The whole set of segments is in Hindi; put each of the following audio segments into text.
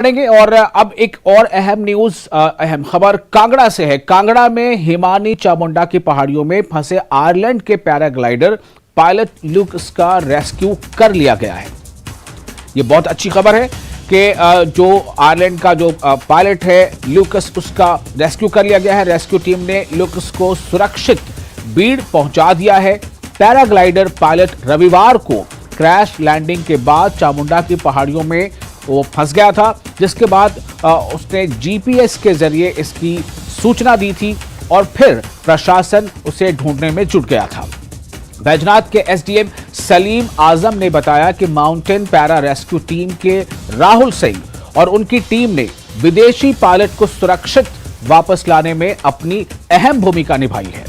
पड़ेंगे। और अब एक और अहम न्यूज, अहम खबर कांगड़ा से है। कांगड़ा में हिमानी चामुंडा की पहाड़ियों में फंसे आयरलैंड के पैराग्लाइडर पायलट ल्यूकस का रेस्क्यू कर लिया गया है। यह बहुत अच्छी खबर है कि जो आयरलैंड का जो पायलट है ल्यूकस, उसका रेस्क्यू कर लिया गया है। रेस्क्यू टीम ने ल्यूकस को सुरक्षित बीड़ पहुंचा दिया है। पैराग्लाइडर पायलट रविवार को क्रैश लैंडिंग के बाद चामुंडा की पहाड़ियों में वो फंस गया था, जिसके बाद उसने जीपीएस के जरिए इसकी सूचना दी थी और फिर प्रशासन उसे ढूंढने में जुट गया था। बैजनाथ के एसडीएम सलीम आजम ने बताया कि माउंटेन पैरा रेस्क्यू टीम के राहुल सिंह और उनकी टीम ने विदेशी पायलट को सुरक्षित वापस लाने में अपनी अहम भूमिका निभाई है।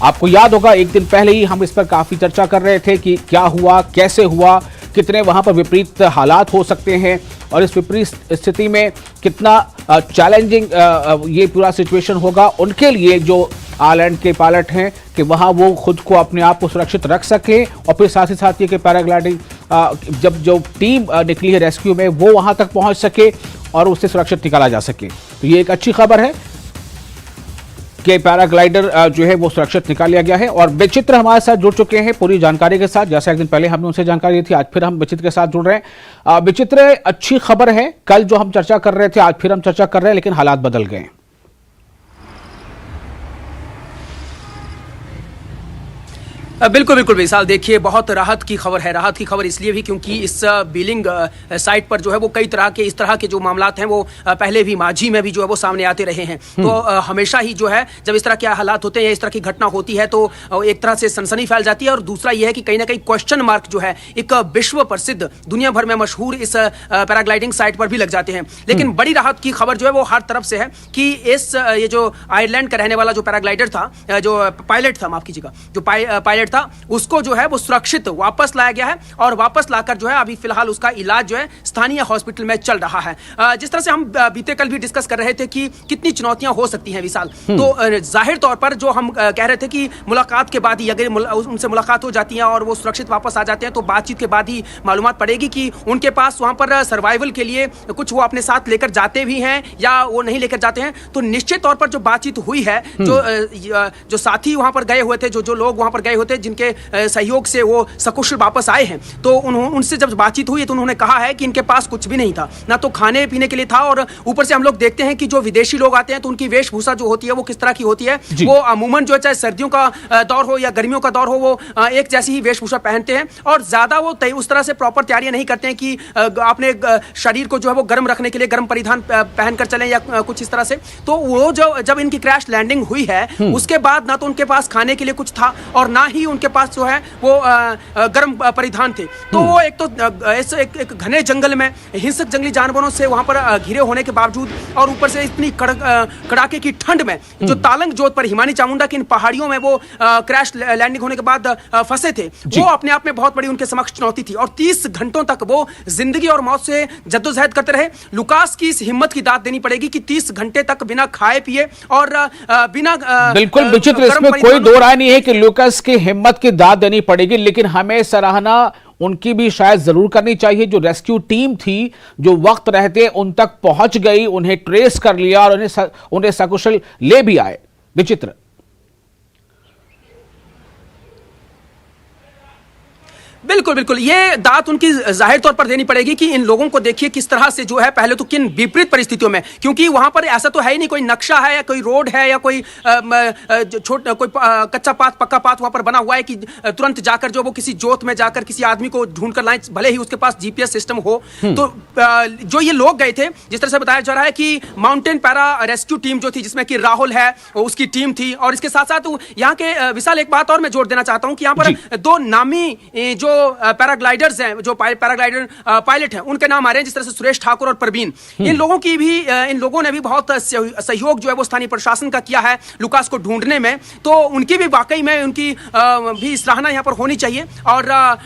आपको याद होगा, एक दिन पहले ही हम इस पर काफी चर्चा कर रहे थे कि क्या हुआ, कैसे हुआ, कितने वहां पर विपरीत हालात हो सकते हैं और इस विपरीत स्थिति में कितना चैलेंजिंग ये पूरा सिचुएशन होगा उनके लिए जो आयरलैंड के पायलट हैं, कि वहां वो खुद को अपने आप को सुरक्षित रख सकें और फिर साथ ही साथ ये कि पैराग्लाइडिंग जब जो टीम निकली है रेस्क्यू में वो वहां तक पहुंच सके और उससे सुरक्षित निकाला जा सके। तो ये एक अच्छी खबर है कि पैराग्लाइडर जो है वो सुरक्षित निकाल लिया गया है। और विचित्र हमारे साथ जुड़ चुके हैं पूरी जानकारी के साथ। जैसा एक दिन पहले हमने उनसे जानकारी दी थी, आज फिर हम विचित्र के साथ जुड़ रहे हैं। विचित्र, अच्छी खबर है, कल जो हम चर्चा कर रहे थे आज फिर हम चर्चा कर रहे हैं, लेकिन हालात बदल गए हैं। बिल्कुल बिल्कुल विशाल, देखिए बहुत राहत की खबर है। राहत की खबर इसलिए भी क्योंकि इस बिलिंग साइट पर जो है वो कई तरह के इस तरह के जो मामलात हैं वो पहले भी माजी में भी जो है वो सामने आते रहे हैं। तो हमेशा ही जो है जब इस तरह के हालात होते हैं, इस तरह की घटना होती है तो एक तरह से सनसनी फैल जाती है। और दूसरा ये है कि कहीं ना कहीं क्वेश्चन मार्क जो है एक विश्व प्रसिद्ध, दुनिया भर में मशहूर इस पैराग्लाइडिंग साइट पर भी लग जाते हैं। लेकिन बड़ी राहत की खबर जो है वो हर तरफ से है कि ये जो आयरलैंड का रहने वाला जो पैराग्लाइडर था, जो पायलट था, माफ कीजिएगा, जो पायलट था, उसको जो है वो सुरक्षित वापस लाया गया है और वापस लाकर जो है अभी फिलहाल उसका इलाज जो है स्थानीय हॉस्पिटल में चल रहा है। जिस तरह से हम बीते कल भी डिस्कस कर रहे थे कि कितनी चुनौतियां हो सकती हैं विशाल, तो जाहिर तौर पर जो हम कह रहे थे कि मुलाकात के बाद ही अगर उनसे मुलाकात हो जाती है और वो सुरक्षित वापस आ जाते हैं तो बातचीत के बाद ही मालूमात पड़ेगी कि उनके पास वहां पर सर्वाइवल के लिए कुछ वो अपने साथ लेकर जाते भी हैं या वो नहीं लेकर जाते हैं। तो निश्चित तौर पर जो बातचीत हुई है, जो साथी वहां पर गए हुए थे, जो लोग वहां पर गए हुए थे जिनके सहयोग से वो सकुशल वापस आए हैं, तो उनसे जब बातचीत हुई तो उन्होंने कहा है कि इनके पास कुछ भी नहीं था, ना तो खाने पीने के लिए था। और ऊपर से हम लोग देखते हैं कि जो विदेशी लोग आते हैं तो उनकी वेशभूषा जो होती है वो किस तरह की होती है। वो अमूमन जो है चाहे सर्दियों का दौर हो या गर्मियों का दौर हो, वो एक जैसी ही वेशभूषा पहनते हैं और ज्यादा वो उस तरह से प्रॉपर तैयारियां नहीं करते हैं कि अपने शरीर को जो है वो गर्म रखने के लिए गर्म परिधान पहनकर चलें या कुछ इस तरह से। तो वो जब इनकी क्रैश लैंडिंग हुई है उसके बाद ना तो उनके पास खाने के लिए कुछ था और ना ही उनके पास जो है वो गर्म परिधान थे। तो वो एक तो एक घने जंगल में हिंसक जंगली जानवरों से वहां पर घिरे होने के बावजूद और ऊपर से इतनी कड़ाके की ठंड में जो तालंग जोत पर हिमानी चामुंडा की इन पहाड़ियों में वो क्रैश लैंडिंग होने के बाद फंसे थे, वो अपने आप में बहुत बड़ी उनके समक्ष चुनौती थी। और 30 घंटों तक वो जिंदगी और मौत से जद्दोजहद करते रहे। लुकास की इस हिम्मत की दाद देनी पड़ेगी कि 30 घंटे तक बिना खाए पिए और बिना बिल्कुल विचित्र, इसमें कोई दो राय नहीं है कि लुकास की हिम्मत की दाद देनी पड़ेगी, लेकिन हमें सराहना उनकी भी शायद जरूर करनी चाहिए। जो रेस्क्यू टीम थी जो वक्त रहते उन तक पहुंच गई, उन्हें ट्रेस कर लिया और उन्हें सकुशल ले भी आए। विचित्र, बिल्कुल बिल्कुल, ये दात उनकी जाहिर तौर पर देनी पड़ेगी कि इन लोगों को देखिए किस तरह से जो है पहले तो किन विपरीत परिस्थितियों में, क्योंकि वहां पर ऐसा तो है ही नहीं कोई नक्शा है या कोई रोड है या कोई कोई कच्चा पाथ पक्का पाथ वहां पर बना हुआ है कि तुरंत जाकर जो वो किसी जोत में जाकर किसी आदमी को ढूंढ कर लाएं, भले ही उसके पास जीपीएस सिस्टम हो। तो जो ये लोग गए थे, जिस तरह से बताया जा रहा है कि माउंटेन पैरा रेस्क्यू टीम जो थी जिसमें कि राहुल है उसकी टीम थी, और इसके साथ साथ यहाँ के विशाल एक बात और मैं जोड़ देना चाहता हूँ कि यहाँ पर दो नामी जो पैराग्लाइडर्स हैं, जो पैराग्लाइडर पायलट हैं, उनके नाम आ रहे हैं, जिस तरह से सुरेश ठाकुर और प्रवीण। इन लोगों ने भी बहुत सहयोग जो है वो स्थानीय प्रशासन का किया है लुकास को ढूंढने में। तो उनकी भी वाकई में उनकी भी सराहना यहाँ पर होनी चाहिए और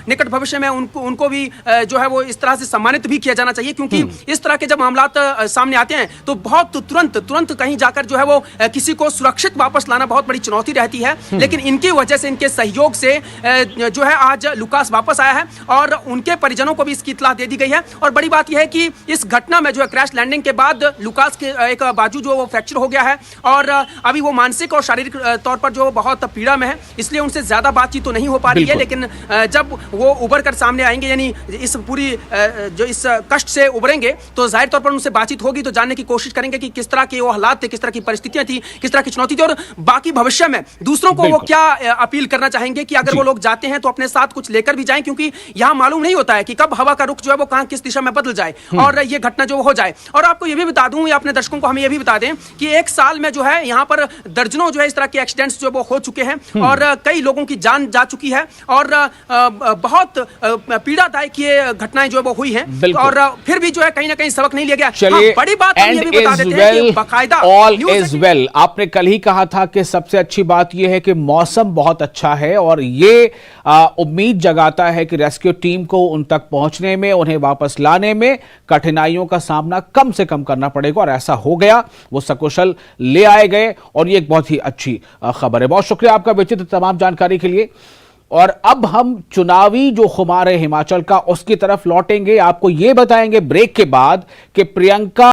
निकट भविष्य में उनको भी जो है वो इस तरह से सम्मानित भी किया जाना चाहिए, क्योंकि इस तरह के जब मामलात सामने आते हैं तो बहुत तुरंत कहीं जाकर जो है वो किसी को सुरक्षित वापस लाना बहुत बड़ी चुनौती रहती है। लेकिन इनकी वजह से, इनके सहयोग से जो है आज लुकास वापस आया है और उनके परिजनों को भी इसकी इत्तला दे दी गई है। और बड़ी बात यह है कि इस घटना में जो है क्रैश लैंडिंग के बाद लुकास के एक बाजू जो वो फ्रैक्चर हो गया है और अभी वो मानसिक और शारीरिक तौर पर जो बहुत पीड़ा में है, इसलिए उनसे ज्यादा बातचीत तो नहीं हो पा रही है। लेकिन जब वो उभर कर सामने आएंगे, यानी इस पूरी जो इस कष्ट से उभरेंगे, तो जाहिर तौर पर उनसे बातचीत होगी, तो जानने की कोशिश करेंगे कि किस तरह के वो हालात थे, किस तरह की परिस्थितियां थी, किस तरह की चुनौती थी और बाकी भविष्य में दूसरों को वो क्या अपील करना चाहेंगे कि अगर वो लोग जाते हैं तो अपने साथ कुछ लेकर भी जाएं, क्योंकि यहां मालूम नहीं होता है कि कब हवा का रुख जो है वो कहां किस दिशा में बदल जाए और ये घटना जो हो जाए। और आपको ये भी बता दूं या अपने दर्शकों को हम ये भी बता दें कि एक साल में जो है यहाँ पर दर्जनों जो है इस तरह के एक्सीडेंट्स जो वो हो चुके हैं और कई लोगों की जान जा चुकी है और बहुत पीड़ादायक ये घटनाएं जो है वो हुई हैं और फिर भी जो है कहीं ना कहीं सबक नहीं लिया गया। चलिए, बड़ी बात हम ये भी बता देते हैं कि बाकायदा ऑल इज वेल। आपने कल ही कहा था कि सबसे अच्छी बात यह है कि मौसम बहुत अच्छा है और ये उम्मीद जगाता है कि रेस्क्यू टीम को उन तक पहुंचने में, उन्हें वापस लाने में कठिनाइयों का सामना कम से कम करना पड़ेगा और ऐसा हो गया, वो सकुशल ले आए गए और ये एक बहुत ही अच्छी खबर है। बहुत शुक्रिया आपका विचित्र तमाम जानकारी के लिए। और अब हम चुनावी जो खुमार है हिमाचल का, उसकी तरफ लौटेंगे। आपको यह बताएंगे ब्रेक के बाद कि प्रियंका